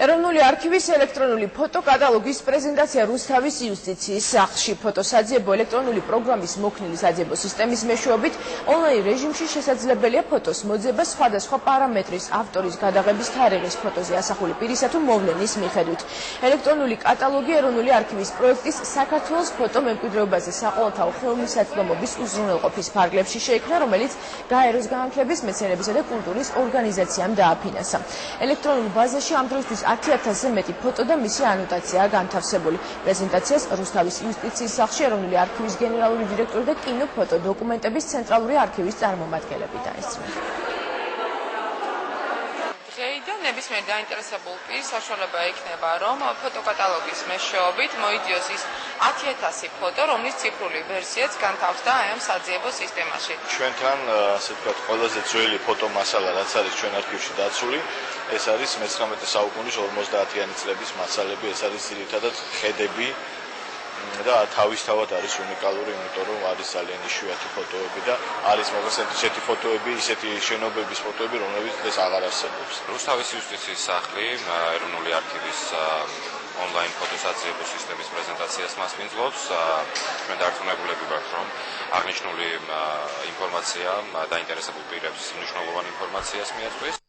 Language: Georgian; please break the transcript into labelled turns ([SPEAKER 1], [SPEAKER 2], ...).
[SPEAKER 1] ეროვნული არქივის ელექტრონული ფოტოკატალოგის პრეზენტაცია რუსთავის იუსტიციის სახლში. ფოტოსაძიებო ელექტრონული პროგრამის მოქნილი საძიებო სისტემის მეშვეობით ონლაინ რეჟიმში შესაძლებელია ფოტოს მოძება სხვადასხვა პარამეტრის ავტორის გადაღების თარიღის ფოტოზე ასახული პირისა თუ მოვლენის მიხედვით. ელექტრონული კატალოგი ეროვნული არქივის პროექტის საქართველოს ფოტო მემკვიდრეობაზე საყოველთაო ხელმისაწვდომობის უზრუნველყოფის ფარგლებში შეიქმნა, რომელიც გაეროს განათლების, მეცნიერებისა და კულტურის ორგანიზაციამ დააფინანსა. ელექტრონულ ბაზაში ამ დროისთვის 10,000-ზე მეტი ფოტო და მისი ანოტაციაა განთავსებული. პრეზენტაციას რუსთავის იუსტიციის სახლში ეროვნული არქივის გენერალური დირექტორი და კინოფოტო დოკუმენტების ცენტრალური არქივის წარმომადგენლები დაესწრნენ.
[SPEAKER 2] დღეიდან ნებისმიერ დაინტერესებულ პირს საშუალება ექნება, რომ ფოტოკატალოგის მეშვეობით მოიდიოს ის 10,000 ფოტო, რომლის ციფრული ვერსიაც განთავსდა აი ამ საძიებო სისტემაში.
[SPEAKER 3] ჩვენთან, ასე ვთქვათ, ყველაზე ძველი ფოტომასალა, რაც არის ჩვენ არქივში დაცული, ეს არის 19 საუკუნის 50-იანი წლების მასალები, ეს არის ძირითადად ხედები და თავისთავად არის უნიკალური, იმიტომ რომ არის ძალიან იშვიათი ფოტოები და არის მაგალითად ისეთი ფოტოები, ისეთი შენობების ფოტოები, რომლებიც დღეს აღარ არსებობს.
[SPEAKER 4] რუსთავის იუსტიციის სახლი ეროვნული არქივის ონლაინ ფოტოსაძიებო სისტემის პრეზენტაციას მასპინძლობს. ჩვენ დარწმუნებულები ვართ, რომ აღნიშნული ინფორმაცია დაინტერესებულ პირებს მნიშვნელოვან ინფორმაციას მიაწვის.